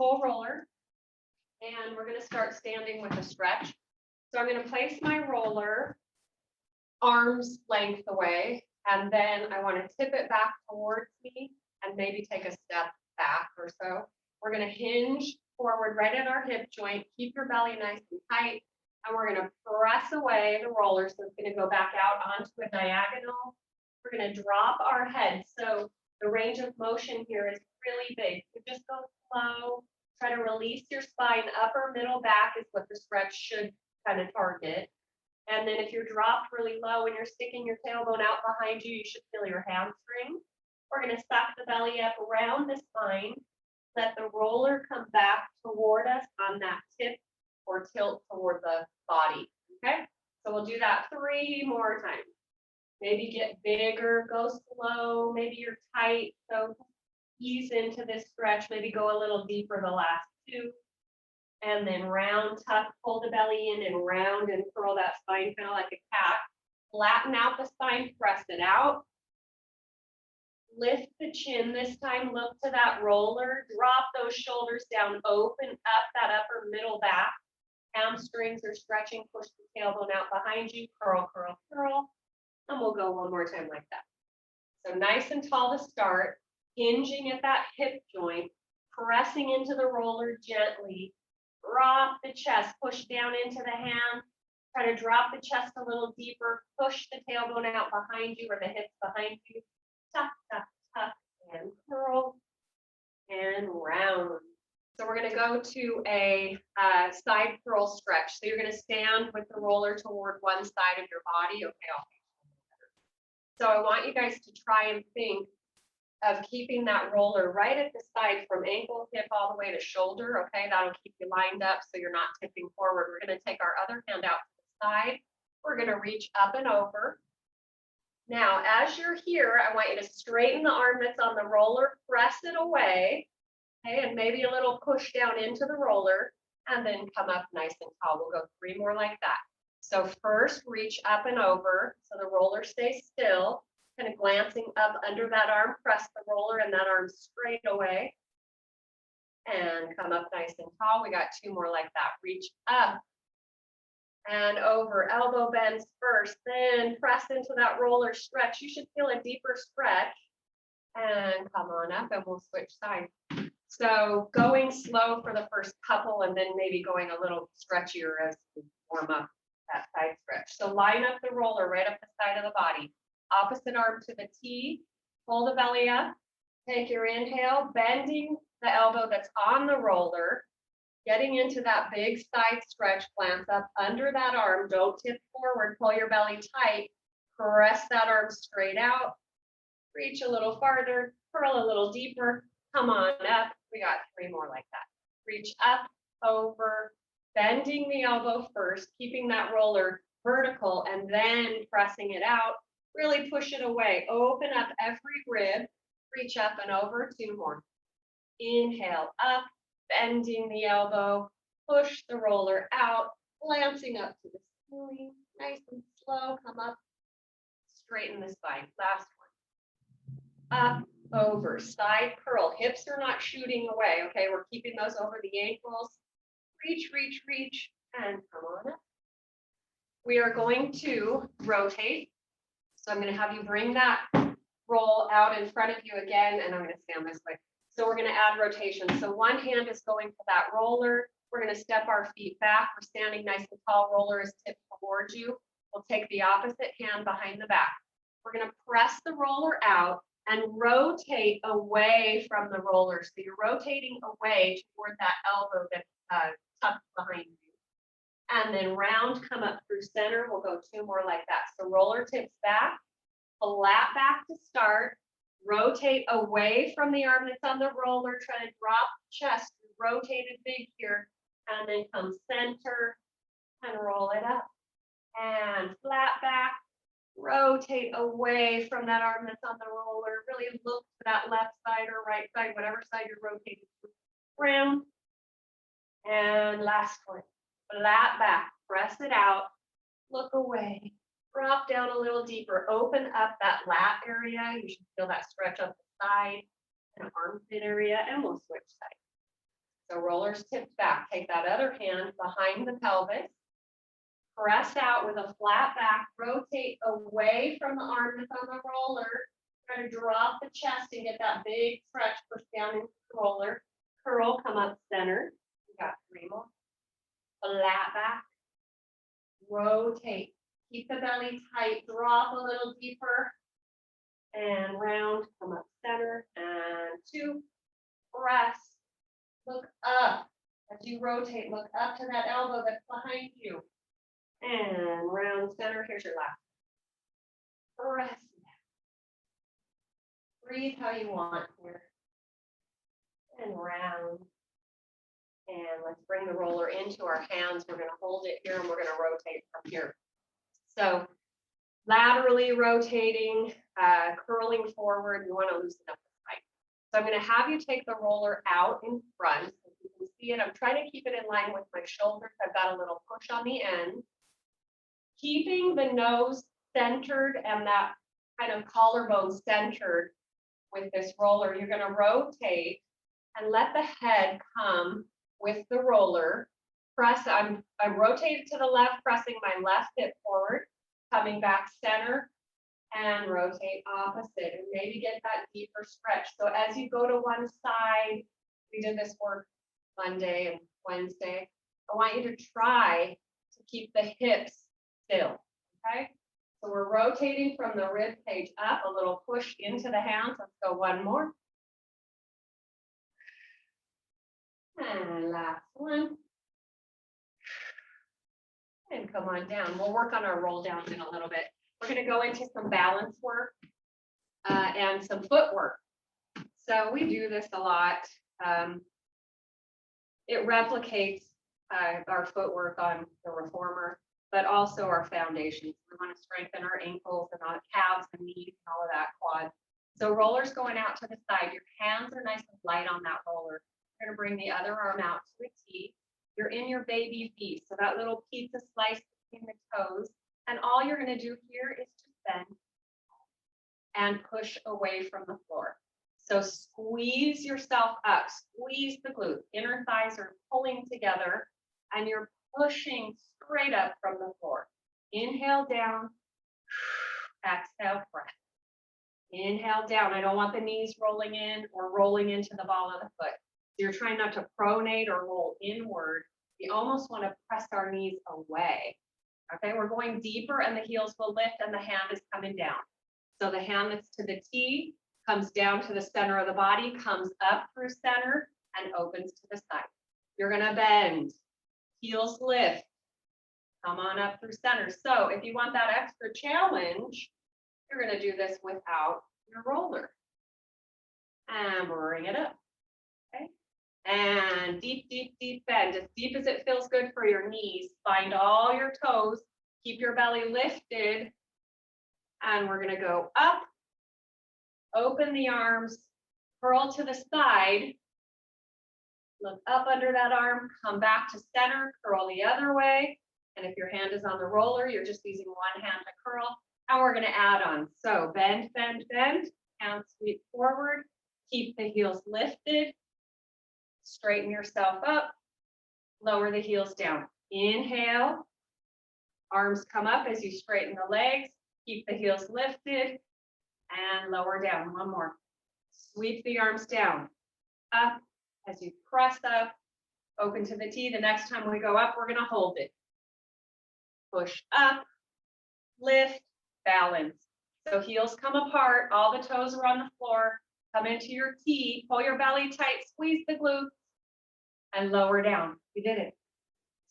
full roller. And we're going to start standing with a stretch. So I'm going to place my roller arms length away, and then I want to tip it back towards me and maybe take a step back or so. We're going to hinge forward right at our hip joint. Keep your belly nice and tight. And we're going to press away the roller. So it's going to go back out onto a diagonal. We're going to drop our head. So the range of motion here is really big. So just go slow. Try to release your spine. Upper, middle, back is what the stretch should kind of target. And then if you're dropped really low and you're sticking your tailbone out behind you, you should feel your hamstring. We're going to suck the belly up around the spine. Let the roller come back toward us on that tip or tilt toward the body. Okay, so we'll do that 3 more times. Maybe get bigger, go slow. Maybe you're tight, so ease into this stretch. Maybe go a little deeper the last 2. And then round, tuck, pull the belly in and round and curl that spine kind of like a cat. Flatten out the spine, press it out. Lift the chin this time, look to that roller, drop those shoulders down, open up that upper middle back. Hamstrings are stretching, push the tailbone out behind you, curl, curl, curl. And we'll go one more time like that. So nice and tall to start, hinging at that hip joint, pressing into the roller gently. Drop the chest, push down into the hand. Try to drop the chest a little deeper, push the tailbone out behind you or the hips behind you. Tuck, tuck, tuck, and curl, and round. So we're going to go to a side curl stretch. So you're going to stand with the roller toward one side of your body. Okay, so I want you guys to try and think of keeping that roller right at the side from ankle, hip, all the way to shoulder. Okay, that'll keep you lined up so you're not tipping forward. We're going to take our other hand out to the side. We're going to reach up and over. Now, as you're here, I want you to straighten the arm that's on the roller, press it away, okay, and maybe a little push down into the roller, and then come up nice and tall. We'll go 3 more like that. So first, reach up and over, so the roller stays still, kind of glancing up under that arm, press the roller and that arm straight away, and come up nice and tall. We got 2 more like that. Reach up and over, elbow bends first, then press into that roller stretch. You should feel a deeper stretch, and come on up, and we'll switch sides. So going slow for the first couple, and then maybe going a little stretchier as we warm up that side stretch. So line up the roller right up the side of the body. Opposite arm to the T, pull the belly up, take your inhale, bending the elbow that's on the roller, getting into that big side stretch, glance up under that arm, don't tip forward, pull your belly tight, press that arm straight out, reach a little farther, curl a little deeper, come on up. We got 3 more like that. Reach up, over, bending the elbow first, keeping that roller vertical, and then pressing it out. Really push it away. Open up every rib. Reach up and over. 2 more. Inhale up, bending the elbow. Push the roller out, glancing up to the ceiling. Nice and slow. Come up. Straighten the spine. Last one. Up, over, side curl. Hips are not shooting away. Okay, we're keeping those over the ankles. Reach, reach, reach, and come on up. We are going to rotate. So I'm going to have you bring that roll out in front of you again, and I'm going to stand this way. So we're going to add rotation. So one hand is going to that roller. We're going to step our feet back. We're standing nice and tall. Roller is tipped towards you. We'll take the opposite hand behind the back. We're going to press the roller out and rotate away from the roller. So you're rotating away toward that elbow that's tucked behind you. And then round, come up through center. We'll go 2 more like that. So roller tips back, flat back to start, rotate away from the arm that's on the roller, try to drop chest, rotated big here, and then come center and roll it up. And flat back, rotate away from that arm that's on the roller. Really look to that left side or right side, whatever side you're rotating to. Round. And last one. Flat back, press it out, look away, drop down a little deeper, open up that lat area. You should feel that stretch up the side and armpit area, and we'll switch sides. So rollers tipped back. Take that other hand behind the pelvis. Press out with a flat back. Rotate away from the arm that's on the roller. Try to drop the chest and get that big stretch. Push down into the roller. Curl, come up center. You got 3 more. Flat back. Rotate. Keep the belly tight. Drop a little deeper. And round. Come up center. And 2. Press. Look up. As you rotate, look up to that elbow that's behind you. And round center. Here's your last. Press. Breathe how you want here. And round. And let's bring the roller into our hands. We're going to hold it here and we're going to rotate from here. So laterally rotating, curling forward. You want to loosen up the spine. So I'm going to have you take the roller out in front. So you can see it. I'm trying to keep it in line with my shoulders. I've got a little push on the end. Keeping the nose centered and that kind of collarbone centered with this roller. You're going to rotate and let the head come with the roller. Press, I'm rotated to the left, pressing my left hip forward, coming back center, and rotate opposite, and maybe get that deeper stretch. So as you go to one side, we did this work Monday and Wednesday. I want you to try to keep the hips still, okay? So we're rotating from the rib cage up, a little push into the hands. Let's go one more. And last one. And come on down. We'll work on our roll downs in a little bit. We're going to go into some balance work and some footwork. So we do this a lot. It replicates our footwork on the reformer, but also our foundations. We want to strengthen our ankles and our calves and knees and all of that, quad. So rollers going out to the side. Your hands are nice and light on that roller. You're going to bring the other arm out to a T. You're in your baby feet. So that little pizza slice between the toes. And all you're going to do here is just bend and push away from the floor. So squeeze yourself up, squeeze the glutes. Inner thighs are pulling together and you're pushing straight up from the floor. Inhale down, exhale, breath. Inhale down. I don't want the knees rolling in or rolling into the ball of the foot. So you're trying not to pronate or roll inward. We almost want to press our knees away. Okay, we're going deeper and the heels will lift and the hand is coming down. So the hand that's to the T comes down to the center of the body, comes up through center and opens to the side. You're going to bend, heels lift, come on up through center. So if you want that extra challenge, you're going to do this without your roller. And bring it up. Okay. And deep, deep, deep bend, as deep as it feels good for your knees. Find all your toes, keep your belly lifted. And we're going to go up, open the arms, curl to the side, look up under that arm, come back to center, curl the other way. And if your hand is on the roller, you're just using one hand to curl. And we're going to add on. So bend, bend, bend, hand sweep forward, keep the heels lifted, straighten yourself up, lower the heels down. Inhale, arms come up as you straighten the legs, keep the heels lifted, and lower down. One more. Sweep the arms down, up as you press up, open to the T. The next time we go up, we're going to hold it. Push up, lift, balance. So heels come apart, all the toes are on the floor, come into your T, pull your belly tight, squeeze the glutes, and lower down. You did it.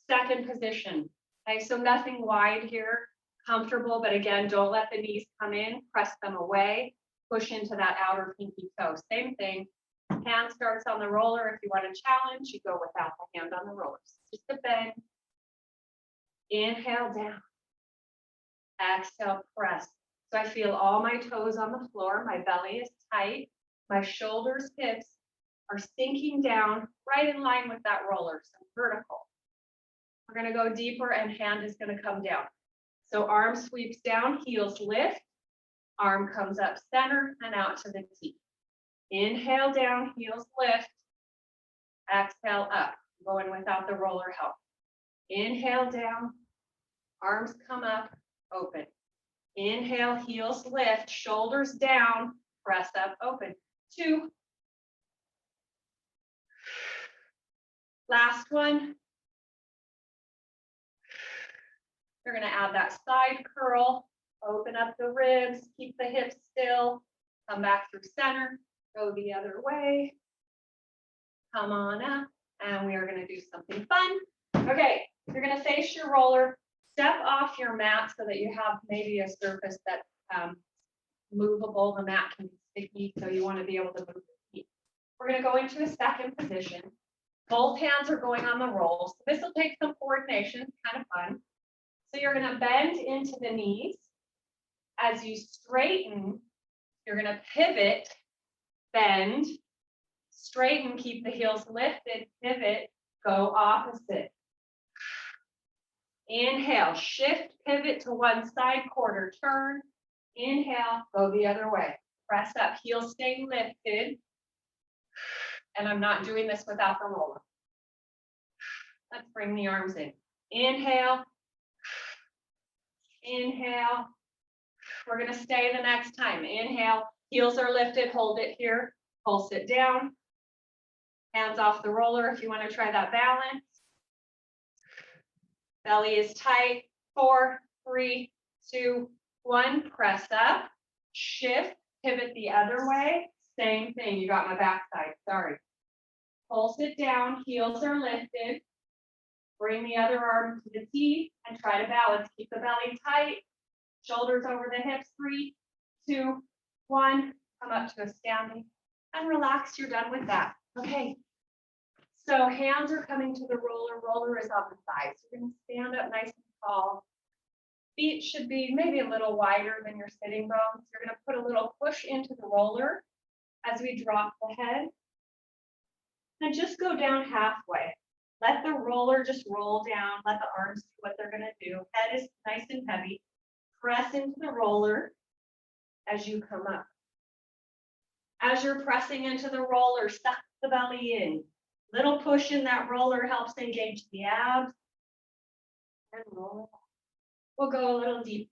Second position. Okay, so nothing wide here, comfortable, but again, don't let the knees come in, press them away, push into that outer pinky toe. Same thing. Hand starts on the roller. If you want a challenge, you go without the hand on the roller. Just a bend. Inhale down. Exhale, press. So I feel all my toes on the floor. My belly is tight. My shoulders, hips are sinking down right in line with that roller, so vertical. We're going to go deeper and hand is going to come down. So arm sweeps down, heels lift, arm comes up center and out to the T. Inhale down, heels lift. Exhale up, going without the roller help. Inhale down, arms come up, open. Inhale, heels lift, shoulders down, press up, open. 2. Last one. You're going to add that side curl, open up the ribs, keep the hips still, come back through center, go the other way. Come on up, and we are going to do something fun. Okay, you're going to face your roller, step off your mat so that you have maybe a surface that's movable. The mat can be sticky, so you want to be able to move your feet. We're going to go into a second position. Both hands are going on the rolls. So this will take some coordination, kind of fun. So you're going to bend into the knees. As you straighten, you're going to pivot, bend, straighten, keep the heels lifted, pivot, go opposite. Inhale, shift, pivot to one side, quarter turn. Inhale, go the other way. Press up, heels stay lifted. And I'm not doing this without the roller. Let's bring the arms in. Inhale. Inhale. We're going to stay the next time. Inhale, heels are lifted, hold it here. Pulse it down. Hands off the roller if you want to try that balance. Belly is tight. 4, 3, 2, 1. Press up. Shift. Pivot the other way. Same thing. You got my backside. Sorry. Pulse it down. Heels are lifted. Bring the other arm to the T and try to balance. Keep the belly tight. Shoulders over the hips. 3, 2, 1. Come up to a standing and relax. You're done with that. Okay. So hands are coming to the roller. Roller is on the side. So you're going to stand up nice and tall. Feet should be maybe a little wider than your sitting bones. You're going to put a little push into the roller as we drop the head. And just go down halfway. Let the roller just roll down. Let the arms do what they're going to do. Head is nice and heavy. Press into the roller as you come up. As you're pressing into the roller, suck the belly in. Little push in that roller helps engage the abs. And roll. We'll go a little deeper.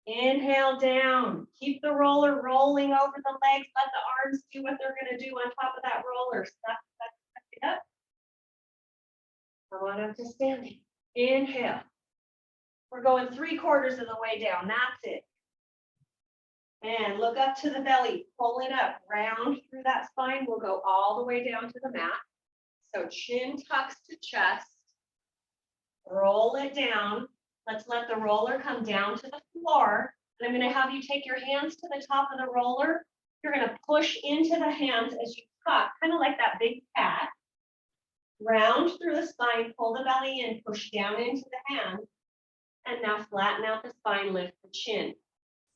Inhale down. Keep the roller rolling over the legs. Let the arms do what they're going to do on top of that roller. Suck it up. Come on up to standing. Inhale. We're going 3/4 of the way down. That's it. And look up to the belly. Pull it up. Round through that spine. We'll go all the way down to the mat. So chin tucks to chest. Roll it down. Let's let the roller come down to the floor. And I'm going to have you take your hands to the top of the roller. You're going to push into the hands as you tuck, kind of like that big cat. Round through the spine, pull the belly in, push down into the hands. And now flatten out the spine, lift the chin.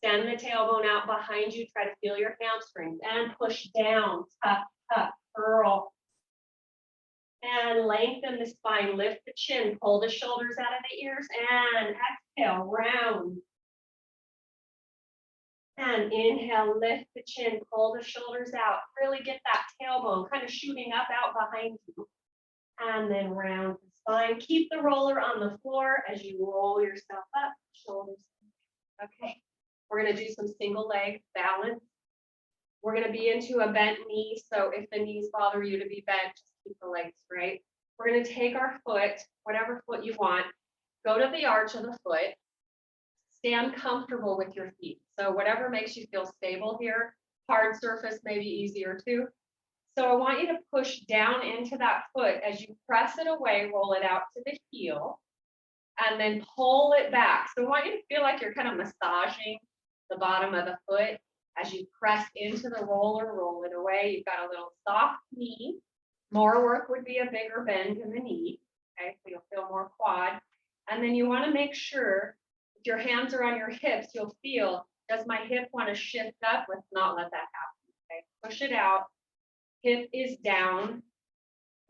Send the tailbone out behind you. Try to feel your hamstrings. And push down, tuck, tuck, curl. And lengthen the spine, lift the chin, pull the shoulders out of the ears, and exhale, round. And inhale, lift the chin, pull the shoulders out. Really get that tailbone kind of shooting up out behind you. And then round the spine. Keep the roller on the floor as you roll yourself up, shoulders. Okay, we're going to do some single leg balance. We're going to be into a bent knee, so if the knees bother you to be bent, just keep the legs straight. We're going to take our foot, whatever foot you want, go to the arch of the foot, stand comfortable with your feet. So whatever makes you feel stable here, hard surface may be easier too. So I want you to push down into that foot as you press it away, roll it out to the heel, and then pull it back. So I want you to feel like you're kind of massaging the bottom of the foot. As you press into the roller, roll it away. You've got a little soft knee. More work would be a bigger bend in the knee. Okay, so you'll feel more quad. And then you want to make sure if your hands are on your hips, you'll feel, does my hip want to shift up? Let's not let that happen. Okay, push it out. Hip is down.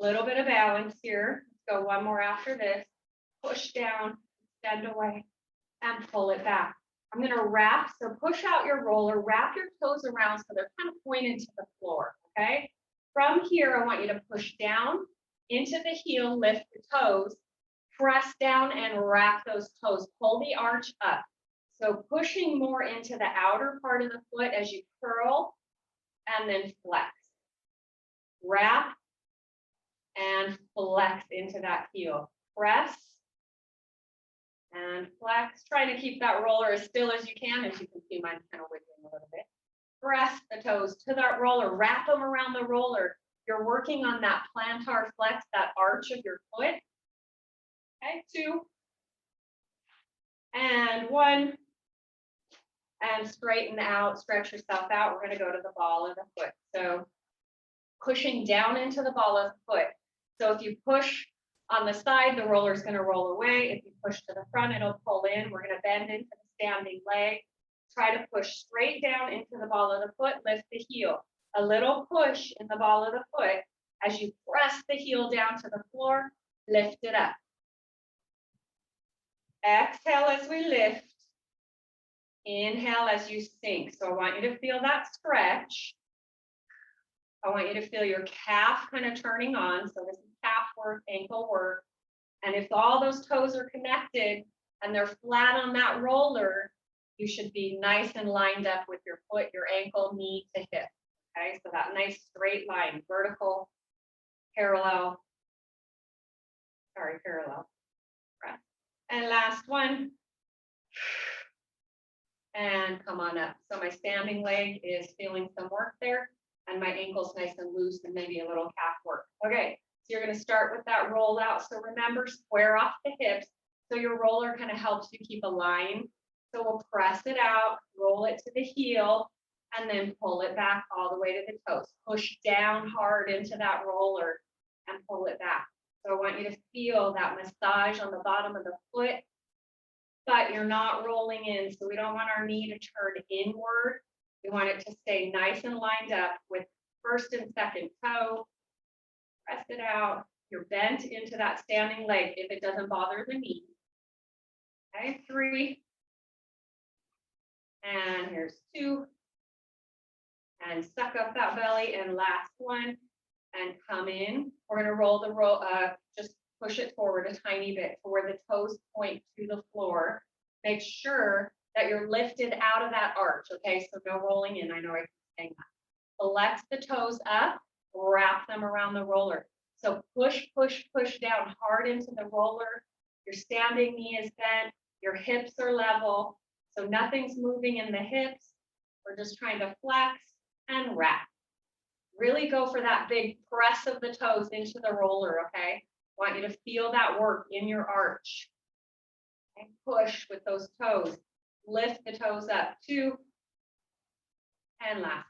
A little bit of balance here. Let's go one more after this. Push down, extend away, and pull it back. I'm going to wrap, so push out your roller, wrap your toes around so they're kind of pointed to the floor, okay? From here, I want you to push down into the heel, lift the toes, press down and wrap those toes. Pull the arch up. So pushing more into the outer part of the foot as you curl and then flex. Wrap and flex into that heel. Press and flex. Trying to keep that roller as still as you can. As you can see, mine's kind of wiggling a little bit. Press the toes to that roller. Wrap them around the roller. You're working on that plantar flex, that arch of your foot. Okay, 2. And 1. And straighten out, stretch yourself out. We're going to go to the ball of the foot. So pushing down into the ball of the foot. So if you push on the side, the roller is going to roll away. If you push to the front, it'll pull in. We're going to bend into the standing leg. Try to push straight down into the ball of the foot. Lift the heel. A little push in the ball of the foot. As you press the heel down to the floor, lift it up. Exhale as we lift. Inhale as you sink. So I want you to feel that stretch. I want you to feel your calf kind of turning on. So this is calf work, ankle work. And if all those toes are connected and they're flat on that roller, you should be nice and lined up with your foot, your ankle, knee to hip. Okay, so that nice straight line, vertical, parallel. And last one. And come on up. So my standing leg is feeling some work there, and my ankle's nice and loose, and maybe a little calf work. Okay, so you're going to start with that roll out. So remember, square off the hips. So your roller kind of helps you keep a line. So we'll press it out, roll it to the heel, and then pull it back all the way to the toes. Push down hard into that roller and pull it back. So I want you to feel that massage on the bottom of the foot, but you're not rolling in. So we don't want our knee to turn inward. We want it to stay nice and lined up with first and second toe. Press it out. You're bent into that standing leg if it doesn't bother the knee. Okay, 3. And here's 2. And suck up that belly. And last one. And come in. We're going to just push it forward a tiny bit to where the toes point to the floor. Make sure that you're lifted out of that arch, okay? So no rolling in. I know I keep saying that. Flex the toes up, wrap them around the roller. So push, push, push down hard into the roller. Your standing knee is bent. Your hips are level. So nothing's moving in the hips. We're just trying to flex and wrap. Really go for that big press of the toes into the roller, okay? Want you to feel that work in your arch. And push with those toes. Lift the toes up. 2. And last.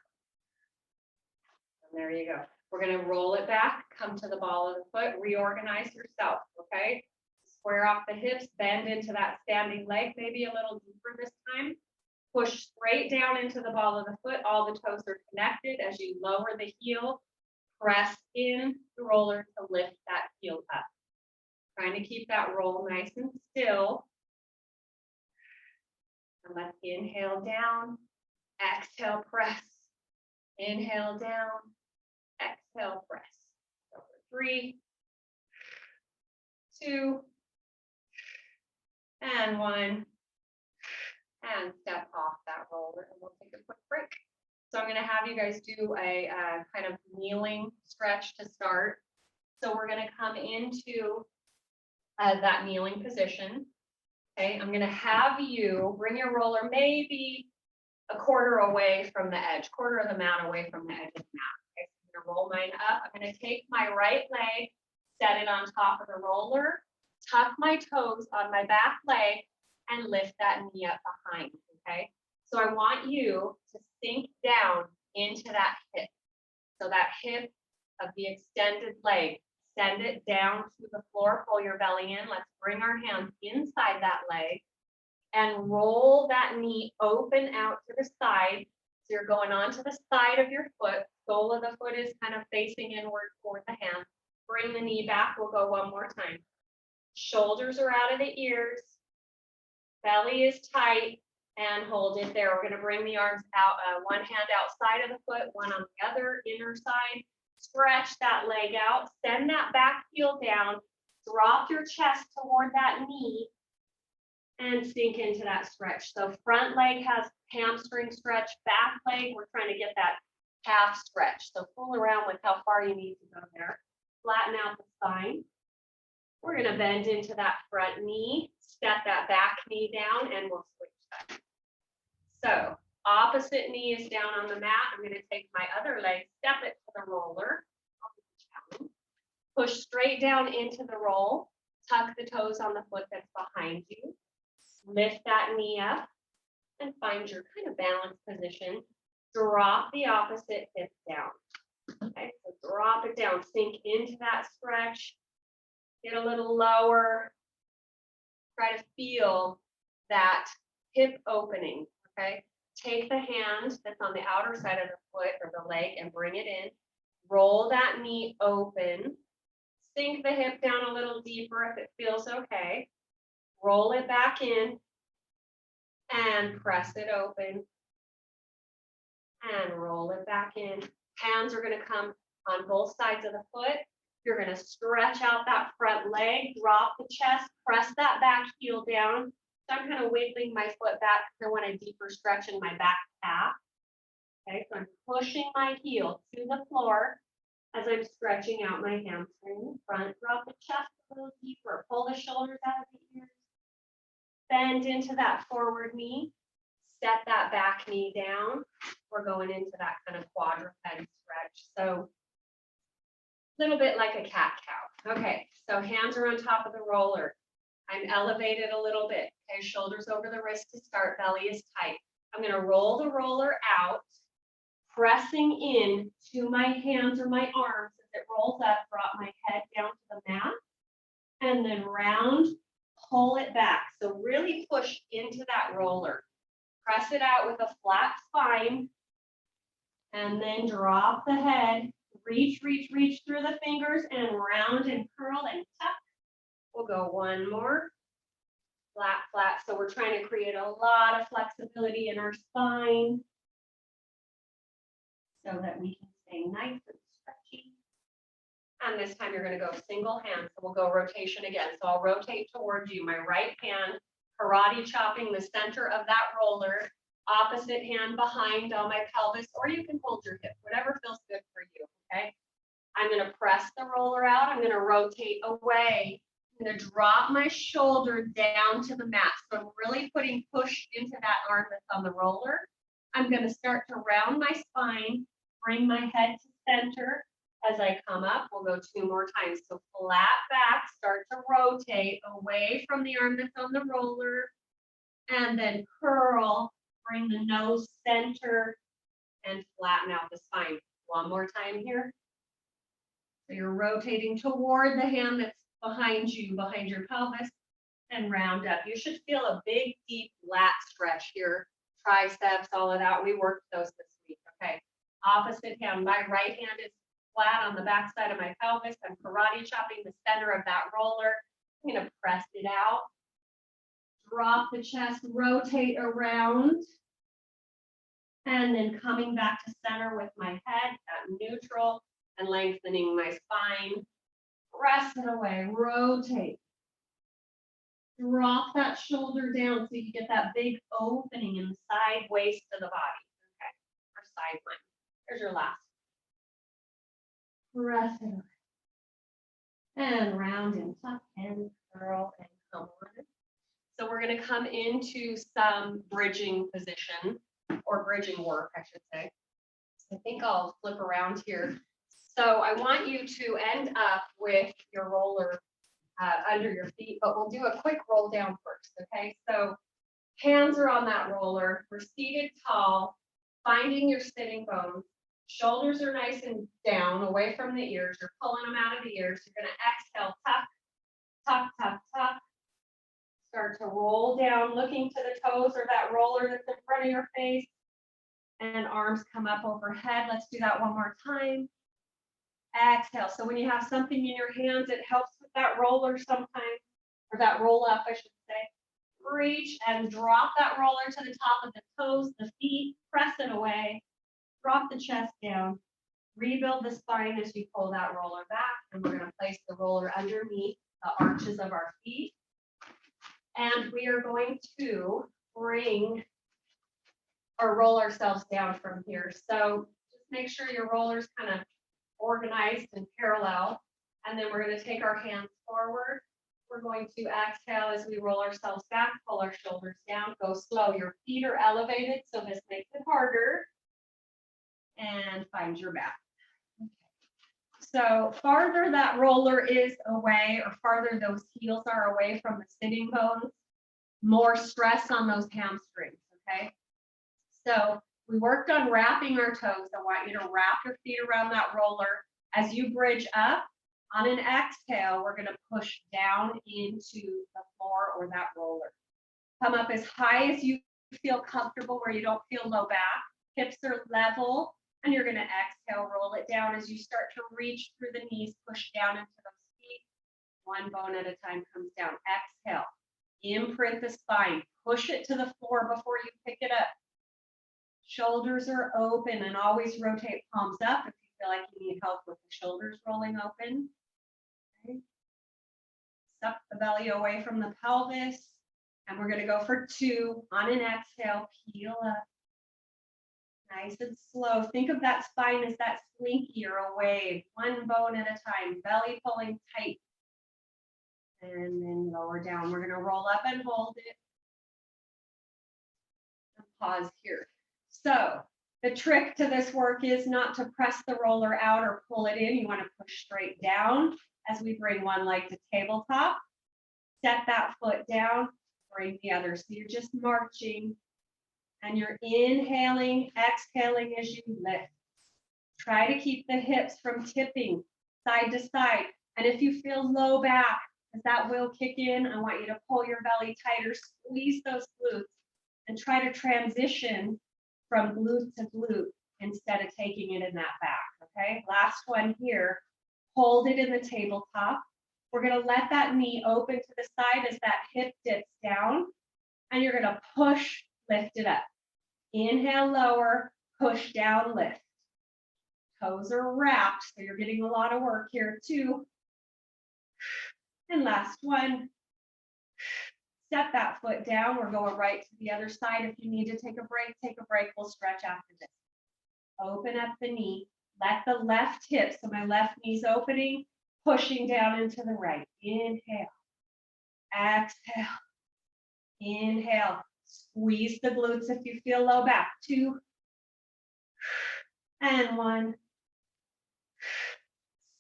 And there you go. We're going to roll it back, come to the ball of the foot, reorganize yourself, okay? Square off the hips, bend into that standing leg, maybe a little deeper this time. Push straight down into the ball of the foot. All the toes are connected. As you lower the heel, press in the roller to lift that heel up. Trying to keep that roll nice and still. And let's inhale down, exhale, press. Inhale down, exhale, press. So 3, 2, and 1. And step off that roller, and we'll take a quick break. So I'm going to have you guys do a kind of kneeling stretch to start. So we're going to come into that kneeling position. Okay, I'm going to have you bring your roller maybe a quarter away from the edge, quarter of the mat away from the edge of the mat. Okay, so I'm going to roll mine up. I'm going to take my right leg, set it on top of the roller, tuck my toes on my back leg, and lift that knee up behind, okay? So I want you to sink down into that hip. So that hip of the extended leg, send it down to the floor, pull your belly in. Let's bring our hands inside that leg and roll that knee open out to the side. So you're going onto the side of your foot. Sole of the foot is kind of facing inward toward the hand. Bring the knee back. We'll go one more time. Shoulders are out of the ears. Belly is tight, and hold it there. We're going to bring the arms out, one hand outside of the foot, one on the other inner side. Stretch that leg out, send that back heel down, drop your chest toward that knee, and sink into that stretch. So front leg has hamstring stretch, back leg, we're trying to get that calf stretch. So pull around with how far you need to go there. Flatten out the spine. We're gonna bend into that front knee, step that back knee down, and we'll switch that. So opposite knee is down on the mat. I'm gonna take my other leg, step it to the roller. Push straight down into the roll. Tuck the toes on the foot that's behind you. Lift that knee up and find your kind of balanced position. Drop the opposite hip down. Okay, so drop it down, sink into that stretch. Get a little lower. Try to feel that hip opening, okay? Take the hand that's on the outer side of the foot or the leg and bring it in. Roll that knee open. Sink the hip down a little deeper if it feels okay. Roll it back in and press it open and roll it back in. Hands are going to come on both sides of the foot. You're going to stretch out that front leg, drop the chest, press that back heel down. So I'm kind of wiggling my foot back because I want a deeper stretch in my back calf. Okay, so I'm pushing my heel to the floor as I'm stretching out my hamstring. Front, drop the chest a little deeper. Pull the shoulders out of the ears. Bend into that forward knee. Set that back knee down. We're going into that kind of quadruped stretch. So a little bit like a cat-cow. Okay, so hands are on top of the roller. I'm elevated a little bit. Okay, shoulders over the wrist to start, belly is tight. I'm going to roll the roller out, pressing in to my hands or my arms as it rolls up, drop my head down to the mat, and then round, pull it back. So really push into that roller. Press it out with a flat spine, and then drop the head. Reach, reach, reach through the fingers and round and curl and tuck. We'll go one more. Flat, flat. So we're trying to create a lot of flexibility in our spine so that we can stay nice and stretchy. And this time you're going to go single hand. So we'll go rotation again. So I'll rotate towards you. My right hand, karate chopping the center of that roller. Opposite hand behind on my pelvis, or you can hold your hip, whatever feels good for you, okay? I'm going to press the roller out. I'm going to rotate away. I'm going to drop my shoulder down to the mat. So I'm really putting push into that arm that's on the roller. I'm going to start to round my spine, bring my head to center. As I come up, we'll go 2 more times. So flat back, start to rotate away from the arm that's on the roller, and then curl. Bring the nose center and flatten out the spine. One more time here. So you're rotating toward the hand that's behind you, behind your pelvis, and round up. You should feel a big, deep lat stretch here. Triceps, all of that. We worked those this week. Okay. Opposite hand. My right hand is flat on the back side of my pelvis. I'm karate chopping the center of that roller. I'm going to press it out. Drop the chest, rotate around, and then coming back to center with my head at neutral and lengthening my spine. Press it away, rotate. Drop that shoulder down so you get that big opening in the side waist of the body, okay, or side line. Here's your last. Press it away. And round and tuck and curl and come on. So we're going to come into some bridging position, or bridging work, I should say. I think I'll flip around here. So I want you to end up with your roller under your feet, but we'll do a quick roll down first, okay? So hands are on that roller. We're seated tall, finding your sitting bones. Shoulders are nice and down, away from the ears. You're pulling them out of the ears. You're going to exhale, tuck, tuck, tuck, tuck. Start to roll down, looking to the toes or that roller that's in front of your face. And arms come up overhead. Let's do that one more time. Exhale. So when you have something in your hands, it helps with that roller sometimes, or that roll up, I should say. Reach and drop that roller to the top of the toes, the feet, press it away. Drop the chest down. Rebuild the spine as you pull that roller back, and we're going to place the roller underneath the arches of our feet. And we are going to bring or roll ourselves down from here. So just make sure your roller's kind of organized and parallel. And then we're going to take our hands forward. We're going to exhale as we roll ourselves back, pull our shoulders down, go slow. Your feet are elevated, so this makes it harder. And find your back. Okay. So farther that roller is away, or farther those heels are away from the sitting bones, more stress on those hamstrings, okay? So we worked on wrapping our toes. I want you to wrap your feet around that roller. As you bridge up, on an exhale, we're gonna push down into the floor or that roller. Come up as high as you feel comfortable, where you don't feel low back. Hips are level, and you're gonna exhale, roll it down. As you start to reach through the knees, push down into those feet. One bone at a time comes down. Exhale, imprint the spine, push it to the floor before you pick it up. Shoulders are open, and always rotate palms up if you feel like you need help with the shoulders rolling open. Okay. Suck the belly away from the pelvis, and we're going to go for 2. On an exhale, peel up. Nice and slow. Think of that spine as that slinky or a wave, one bone at a time, belly pulling tight. And then lower down. We're going to roll up and hold it. And pause here. So the trick to this work is not to press the roller out or pull it in. You want to push straight down as we bring one leg to tabletop. Set that foot down, bring the other. So you're just marching, and you're inhaling, exhaling as you lift. Try to keep the hips from tipping side to side. And if you feel low back, as that will kick in, I want you to pull your belly tighter, squeeze those glutes, and try to transition from glute to glute instead of taking it in that back, okay? Last one here, hold it in the tabletop. We're gonna let that knee open to the side as that hip dips down, and you're gonna push, lift it up. Inhale, lower, push down, lift. Toes are wrapped, so you're getting a lot of work here too. And last one. Step that foot down. We're going right to the other side. If you need to take a break, take a break. We'll stretch after this. Open up the knee. Let the left hip, so my left knee's opening, pushing down into the right. Inhale. Exhale. Inhale. Squeeze the glutes if you feel low back. 2. And 1.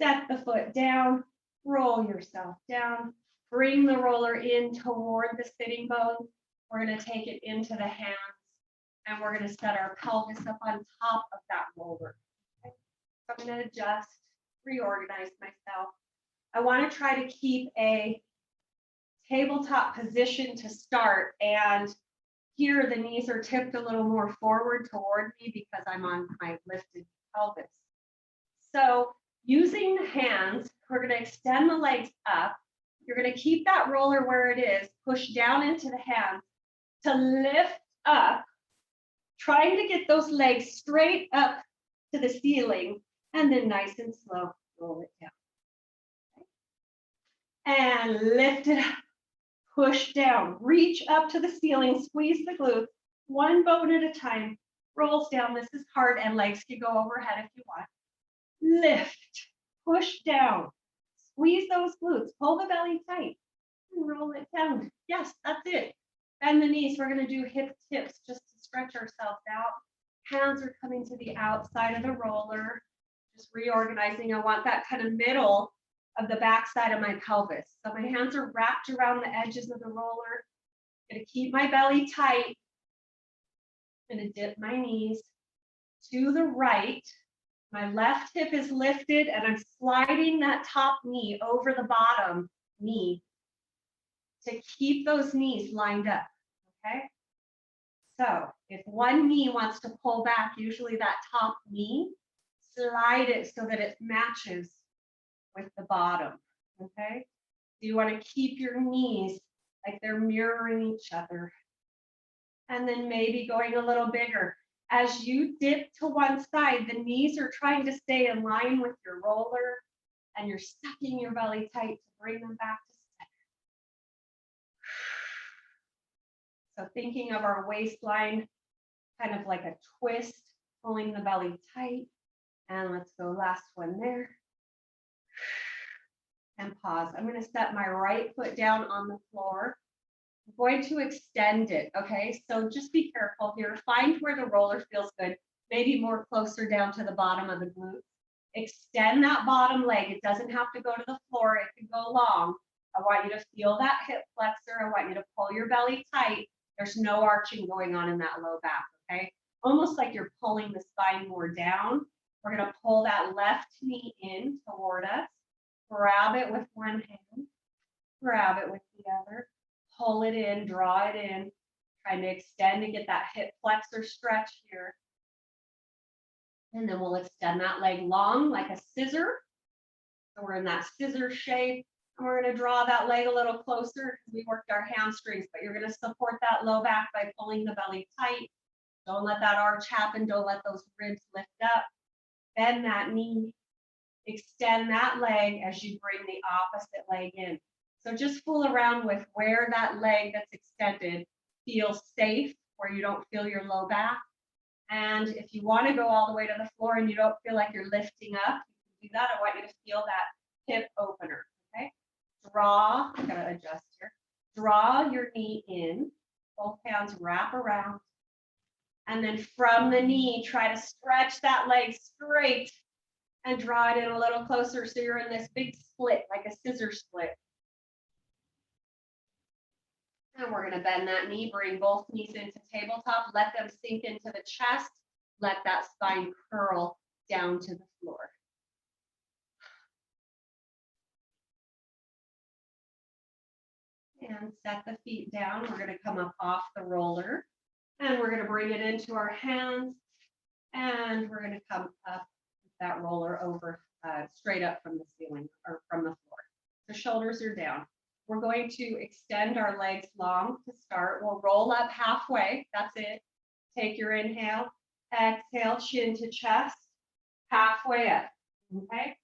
Set the foot down. Roll yourself down. Bring the roller in toward the sitting bones. We're going to take it into the hands, and we're going to set our pelvis up on top of that roller. Okay? So I'm going to adjust, reorganize myself. I want to try to keep a tabletop position to start, and here the knees are tipped a little more forward toward me because I'm on my lifted pelvis. So using the hands, we're going to extend the legs up. You're going to keep that roller where it is, push down into the hands to lift up, trying to get those legs straight up to the ceiling, and then nice and slow, roll it down. Okay. And lift it up, push down, reach up to the ceiling, squeeze the glutes, one bone at a time, rolls down. This is hard, and legs can go overhead if you want. Lift, push down. Squeeze those glutes, pull the belly tight, and roll it down. Yes, that's it. Bend the knees. We're going to do hip tips just to stretch ourselves out. Hands are coming to the outside of the roller. Just reorganizing. I want that kind of middle of the back side of my pelvis. So my hands are wrapped around the edges of the roller. I'm going to keep my belly tight. I'm going to dip my knees to the right. My left hip is lifted, and I'm sliding that top knee over the bottom knee to keep those knees lined up, okay? So if one knee wants to pull back, usually that top knee, slide it so that it matches with the bottom, okay? So you want to keep your knees like they're mirroring each other. And then maybe going a little bigger. As you dip to one side, the knees are trying to stay in line with your roller, and you're sucking your belly tight to bring them back to center. So thinking of our waistline kind of like a twist, pulling the belly tight. And let's go last one there. And pause. I'm going to set my right foot down on the floor. I'm going to extend it, okay? So just be careful here. Find where the roller feels good, maybe more closer down to the bottom of the glute. Extend that bottom leg. It doesn't have to go to the floor. It can go long. I want you to feel that hip flexor. I want you to pull your belly tight. There's no arching going on in that low back, okay? Almost like you're pulling the spine more down. We're going to pull that left knee in toward us. Grab it with one hand. Grab it with the other. Pull it in, draw it in. Trying to extend and get that hip flexor stretch here. And then we'll extend that leg long like a scissor. So we're in that scissor shape. And we're going to draw that leg a little closer because we worked our hamstrings, but you're going to support that low back by pulling the belly tight. Don't let that arch happen. Don't let those ribs lift up. Bend that knee. Extend that leg as you bring the opposite leg in. So just fool around with where that leg that's extended feels safe, where you don't feel your low back. And if you want to go all the way to the floor and you don't feel like you're lifting up, you can do that. I want you to feel that hip opener, okay? Draw, I'm gonna adjust here. Draw your knee in, both hands wrap around. And then from the knee, try to stretch that leg straight and draw it in a little closer so you're in this big split, like a scissor split. And we're gonna bend that knee, bring both knees into tabletop, let them sink into the chest, let that spine curl down to the floor. And set the feet down. We're gonna come up off the roller and we're gonna bring it into our hands and we're gonna come up with that roller over straight up from the ceiling or from the floor. The shoulders are down. We're going to extend our legs long to start. We'll roll up halfway. That's it. Take your inhale, exhale, chin to chest, halfway up. Okay?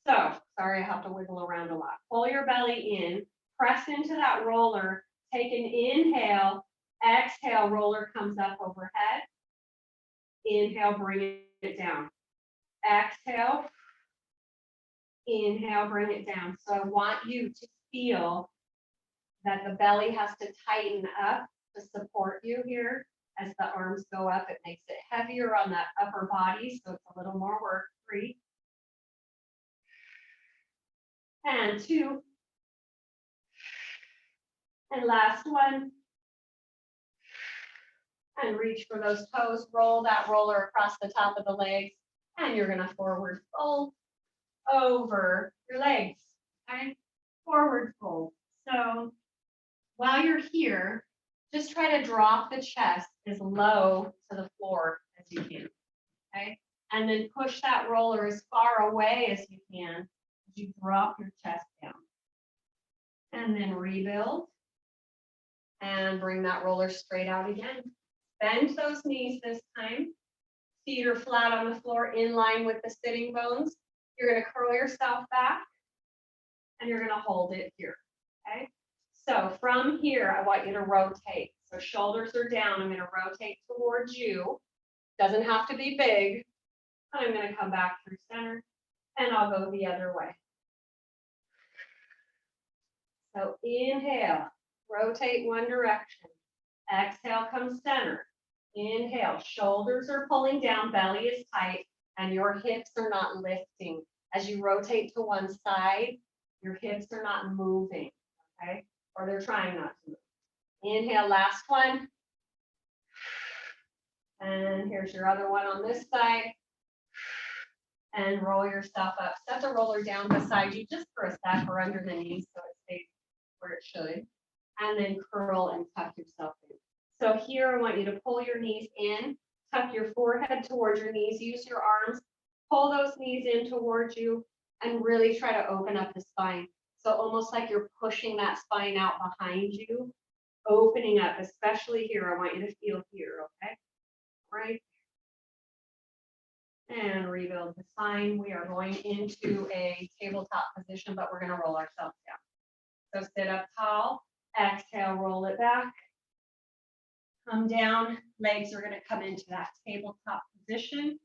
So, sorry, I have to wiggle around a lot. Pull your belly in, press into that roller, take an inhale, exhale, roller comes up overhead. Inhale, bring it down. Exhale, inhale, bring it down. So I want you to feel that the belly has to tighten up to support you here. As the arms go up, it makes it heavier on that upper body, so it's a little more work. 3. And 2. And last one. And reach for those toes. Roll that roller across the top of the legs. And you're going to forward fold over your legs. Okay? Forward fold. So while you're here, just try to drop the chest as low to the floor as you can, okay? And then push that roller as far away as you can as you drop your chest down. And then rebuild and bring that roller straight out again. Bend those knees this time. Feet are flat on the floor in line with the sitting bones. You're going to curl yourself back and you're going to hold it here, okay? So from here, I want you to rotate. So shoulders are down. I'm going to rotate towards you. Doesn't have to be big. I'm going to come back through center and I'll go the other way. So inhale, rotate one direction. Exhale, come center. Inhale, shoulders are pulling down, belly is tight, and your hips are not lifting. As you rotate to one side, your hips are not moving, okay? Or they're trying not to move. Inhale, last one. And here's your other one on this side. And roll yourself up. Set the roller down beside you just for a sec or under the knees so it stays where it should. And then curl and tuck yourself in. So here I want you to pull your knees in, tuck your forehead towards your knees, use your arms, pull those knees in towards you, and really try to open up the spine. So almost like you're pushing that spine out behind you, opening up, especially here. I want you to feel here, okay? Right? And rebuild the spine. We are going into a tabletop position, but we're going to roll ourselves down. So sit up tall, exhale, roll it back. Come down, legs are going to come into that tabletop position.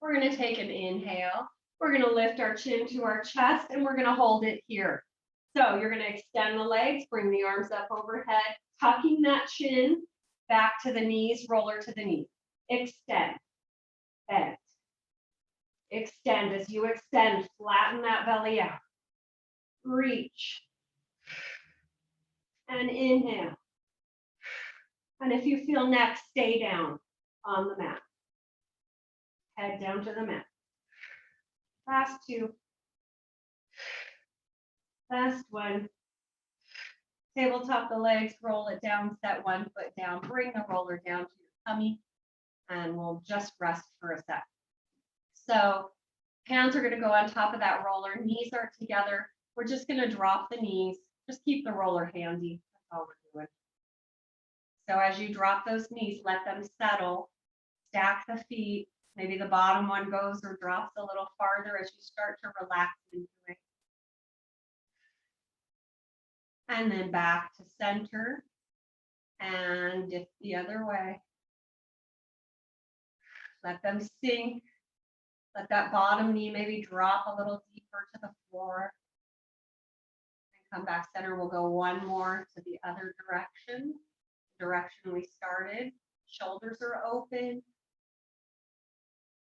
We're going to take an inhale. We're going to lift our chin to our chest, and we're going to hold it here. So you're going to extend the legs, bring the arms up overhead, tucking that chin back to the knees, roller to the knees. Extend, bend. Extend. As you extend, flatten that belly out. Reach. And inhale. And if you feel neck, stay down on the mat. Head down to the mat. Last two. Last one. Tabletop the legs, roll it down, set one foot down, bring the roller down to your tummy, and we'll just rest for a sec. So hands are going to go on top of that roller, knees are together. We're just going to drop the knees. Just keep the roller handy. That's all we're doing. So as you drop those knees, let them settle. Stack the feet. Maybe the bottom one goes or drops a little farther as you start to relax into it. And then back to center and dip the other way. Let them sink. Let that bottom knee maybe drop a little deeper to the floor. And come back center. We'll go one more to the other direction. Direction we started. Shoulders are open.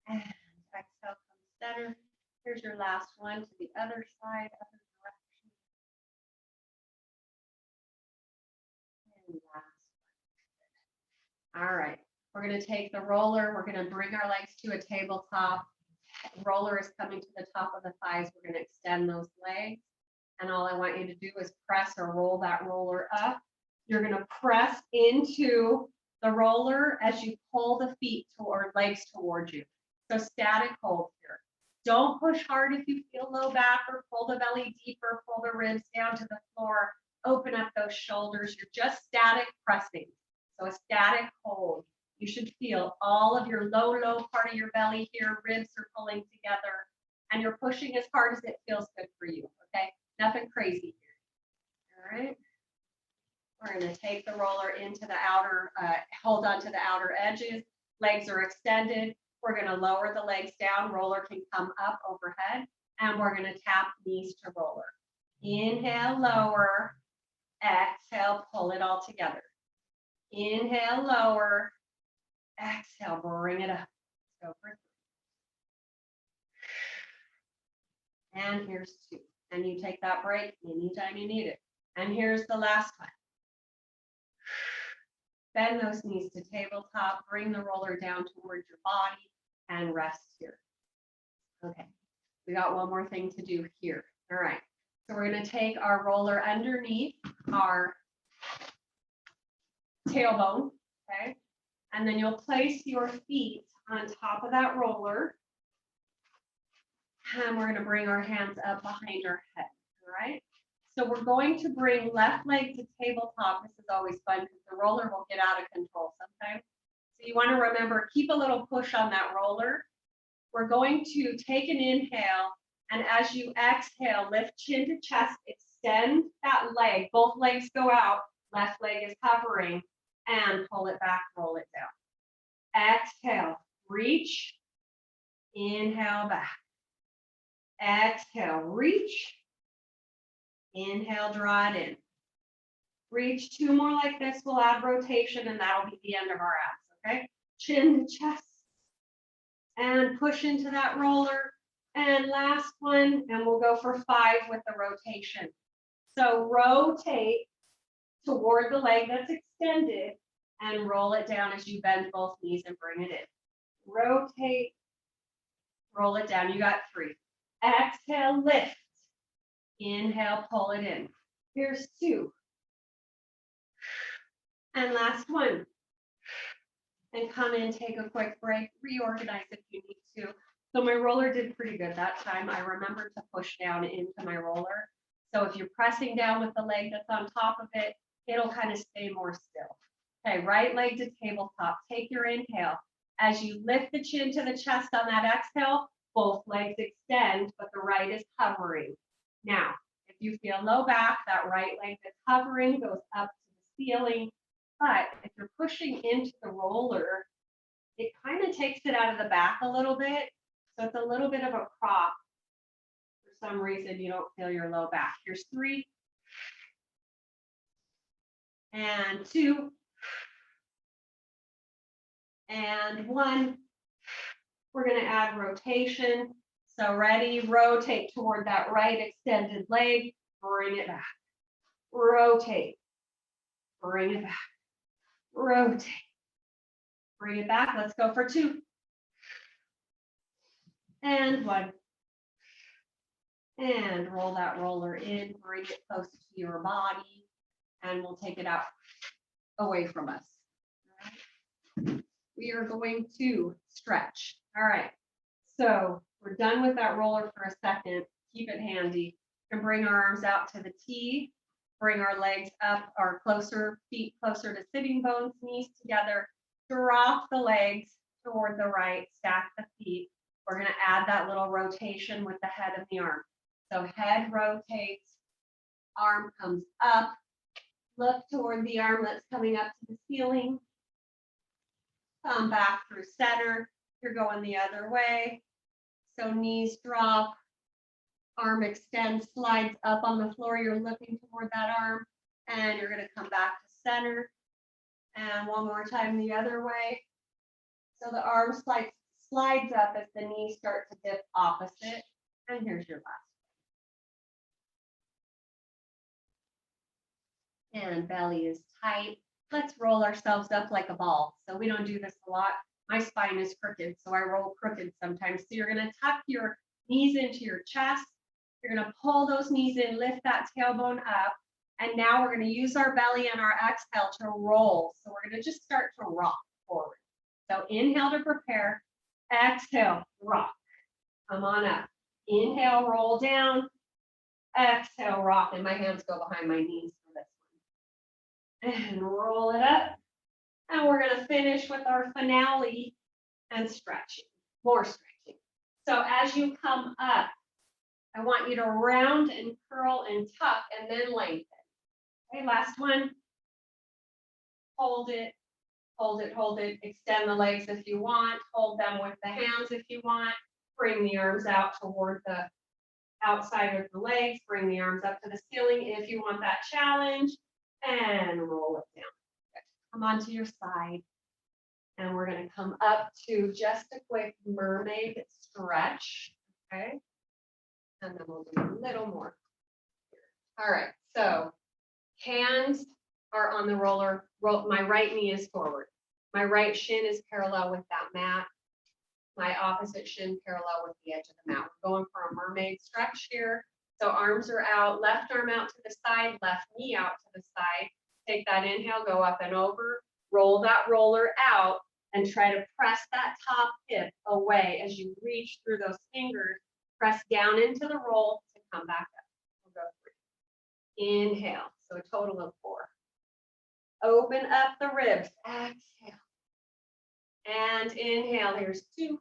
And exhale, come center. Here's your last one to the other side, other direction. And last one. All right. We're going to take the roller. We're going to bring our legs to a tabletop. Roller is coming to the top of the thighs. We're going to extend those legs. And all I want you to do is press or roll that roller up. You're going to press into the roller as you pull the feet or legs towards you. So static hold here. Don't push hard if you feel low back, or pull the belly deeper, pull the ribs down to the floor, open up those shoulders. You're just static pressing. So a static hold. You should feel all of your low part of your belly here, ribs are pulling together, and you're pushing as hard as it feels good for you, okay? Nothing crazy here, all right? We're gonna take the roller into the outer, hold on to the outer edges, legs are extended. We're gonna lower the legs down, roller can come up overhead, and we're gonna tap knees to roller. Inhale, lower, exhale, pull it all together. Inhale, lower, exhale, bring it up. Go for 3. And here's 2. And you take that break anytime you need it. And here's the last one. Bend those knees to tabletop, bring the roller down towards your body, and rest here. Okay, we got one more thing to do here. All right, so we're going to take our roller underneath our tailbone, okay? And then you'll place your feet on top of that roller. And we're going to bring our hands up behind our head, all right? So we're going to bring left leg to tabletop. This is always fun because the roller will get out of control sometimes. So you want to remember, keep a little push on that roller. We're going to take an inhale, and as you exhale, lift chin to chest, extend that leg. Both legs go out, left leg is hovering, and pull it back, roll it down. Exhale, reach, inhale back. Exhale, reach. Inhale, draw it in. Reach 2 more like this. We'll add rotation, and that'll be the end of our abs, okay? Chin to chest. And push into that roller. And last one, and we'll go for 5 with the rotation. So rotate toward the leg that's extended and roll it down as you bend both knees and bring it in. Rotate, roll it down. You got 3. Exhale, lift. Inhale, pull it in. Here's 2. And last one. And come in, take a quick break, reorganize if you need to. So my roller did pretty good that time. I remembered to push down into my roller. So if you're pressing down with the leg that's on top of it, it'll kind of stay more still. Okay, right leg to tabletop. Take your inhale. As you lift the chin to the chest on that exhale, both legs extend, but the right is hovering. Now, if you feel low back, that right leg that's hovering goes up to the ceiling. But if you're pushing into the roller, it kind of takes it out of the back a little bit. So it's a little bit of a prop. For some reason, you don't feel your low back. Here's 3. And 2. And 1. We're going to add rotation. So ready, rotate toward that right extended leg, bring it back. Rotate, bring it back. Rotate, bring it back. Let's go for 2. And 1. And roll that roller in, bring it close to your body, and we'll take it out away from us. All right. We are going to stretch. All right. So we're done with that roller for a second. Keep it handy. We can bring our arms out to the T, bring our legs up, our feet closer to sitting bones, knees together. Drop the legs toward the right, stack the feet. We're going to add that little rotation with the head of the arm. So head rotates, arm comes up, look toward the arm that's coming up to the ceiling. Come back through center. You're going the other way. So knees drop, arm extends, slides up on the floor. You're looking toward that arm, and you're going to come back to center. And one more time the other way. So the arm slides up as the knees start to dip opposite. And here's your last. And belly is tight. Let's roll ourselves up like a ball. So we don't do this a lot. My spine is crooked, so I roll crooked sometimes. So you're going to tuck your knees into your chest. You're going to pull those knees in, lift that tailbone up. And now we're going to use our belly and our exhale to roll. So we're going to just start to rock forward. So inhale to prepare. Exhale, rock. Come on up. Inhale, roll down. Exhale, rock. And my hands go behind my knees for this one. And roll it up. And we're going to finish with our finale and stretching. More stretching. So as you come up, I want you to round and curl and tuck and then lengthen. Okay, last one. Hold it, hold it, hold it. Extend the legs if you want. Hold them with the hands if you want. Bring the arms out toward the outside of the legs. Bring the arms up to the ceiling if you want that challenge. And roll it down. Come onto your side. And we're going to come up to just a quick mermaid stretch. Okay. And then we'll do a little more. All right. So hands are on the roller. My right knee is forward. My right shin is parallel with that mat. My opposite shin parallel with the edge of the mat. We're going for a mermaid stretch here. So arms are out, left arm out to the side, left knee out to the side. Take that inhale, go up and over, roll that roller out, and try to press that top hip away as you reach through those fingers. Press down into the roll to come back up. We'll go 3. Inhale, so a total of 4. Open up the ribs, exhale. And inhale, here's 2.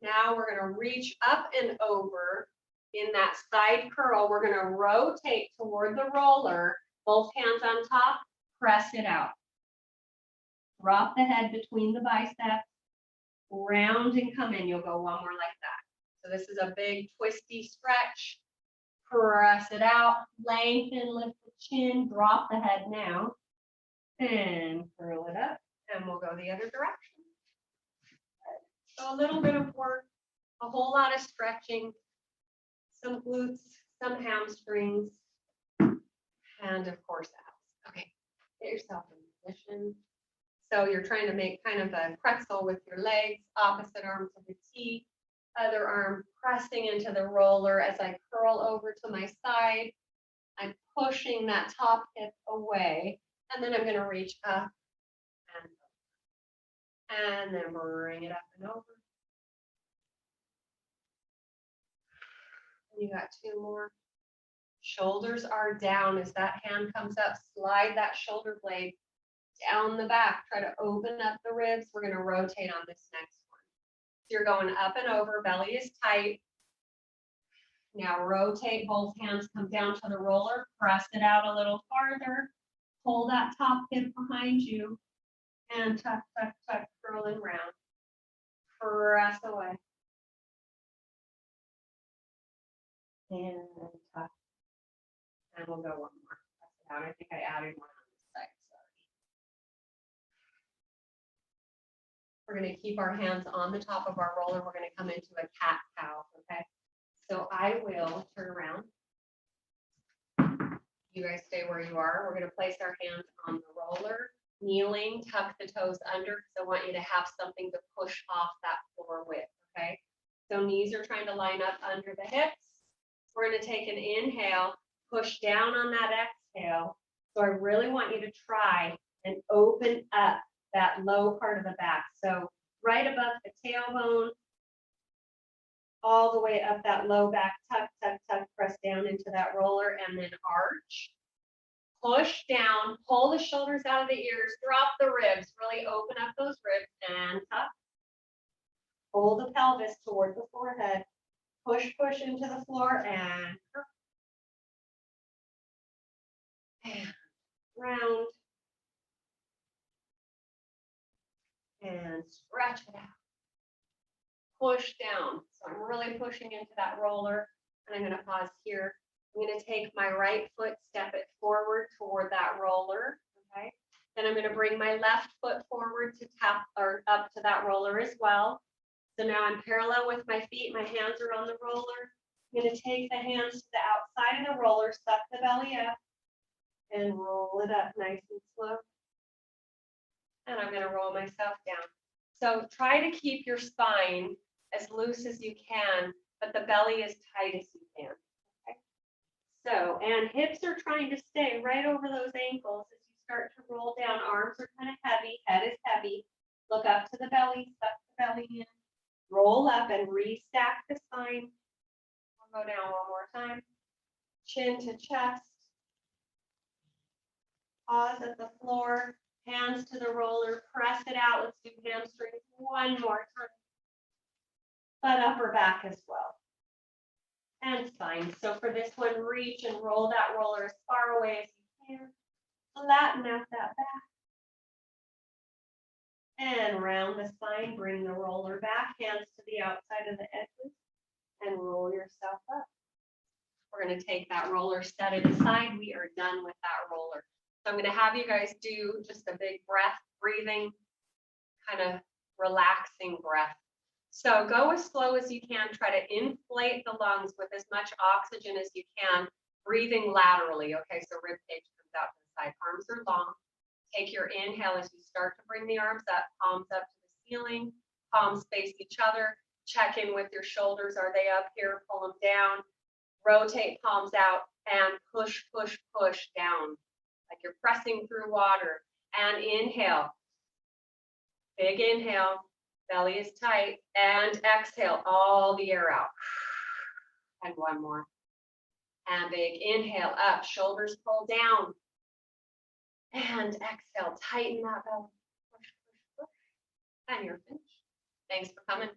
Now we're going to reach up and over in that side curl. We're going to rotate toward the roller, both hands on top, press it out. Drop the head between the biceps, round and come in. You'll go one more like that. So this is a big twisty stretch. Press it out, lengthen, lift the chin, drop the head now, and curl it up, and we'll go the other direction. So a little bit of work, a whole lot of stretching, some glutes, some hamstrings, and of course abs. Okay, get yourself in position. So you're trying to make kind of a pretzel with your legs, opposite arm to the T, other arm pressing into the roller as I curl over to my side. I'm pushing that top hip away, and then I'm going to reach up and then bring it up and over. And you got 2 more. Shoulders are down as that hand comes up. Slide that shoulder blade down the back, try to open up the ribs. We're gonna rotate on this next one. So you're going up and over, belly is tight. Now rotate, both hands come down to the roller, press it out a little farther, pull that top hip behind you, and tuck, tuck, tuck, curling round. Press away. And tuck. And we'll go one more. Press it out. I think I added one on this side, sorry. We're gonna keep our hands on the top of our roller. We're gonna come into a cat-cow, okay? So I will turn around. You guys stay where you are. We're gonna place our hands on the roller, kneeling, tuck the toes under, because I want you to have something to push off that floor with, okay? So knees are trying to line up under the hips. We're gonna take an inhale, push down on that exhale. So I really want you to try and open up that low part of the back. So right above the tailbone, all the way up that low back, tuck, tuck, tuck, press down into that roller, and then arch. Push down, pull the shoulders out of the ears, drop the ribs, really open up those ribs, and tuck. Pull the pelvis toward the forehead. Push, push into the floor, and round. And stretch it out. Push down. So I'm really pushing into that roller, and I'm going to pause here. I'm going to take my right foot, step it forward toward that roller, okay? Then I'm going to bring my left foot forward to tap or up to that roller as well. So now I'm parallel with my feet, my hands are on the roller. I'm going to take the hands to the outside of the roller, suck the belly up, and roll it up nice and slow. And I'm going to roll myself down. So try to keep your spine as loose as you can, but the belly as tight as you can. Okay? So, and hips are trying to stay right over those ankles as you start to roll down. Arms are kind of heavy, head is heavy. Look up to the belly, suck the belly in, roll up and restack the spine. We'll go down one more time. Chin to chest. Pause at the floor. Hands to the roller, press it out. Let's do hamstrings one more time. But upper back as well. And spine. So for this one, reach and roll that roller as far away as you can. Flatten out that back. And round the spine, bring the roller back, hands to the outside of the edges, and roll yourself up. We're going to take that roller, set it aside. We are done with that roller. So I'm going to have you guys do just a big breath, breathing, kind of relaxing breath. So go as slow as you can. Try to inflate the lungs with as much oxygen as you can, breathing laterally. Okay, so rib cage comes out to the side. Arms are long. Take your inhale as you start to bring the arms up, palms up to the ceiling, palms face each other. Check in with your shoulders. Are they up here? Pull them down. Rotate palms out and push, push, push down. Like you're pressing through water. And inhale. Big inhale. Belly is tight. And exhale all the air out. And one more. And big inhale up. Shoulders pull down. And exhale. Tighten that belly. Push, push, push. And you're finished. Thanks for coming.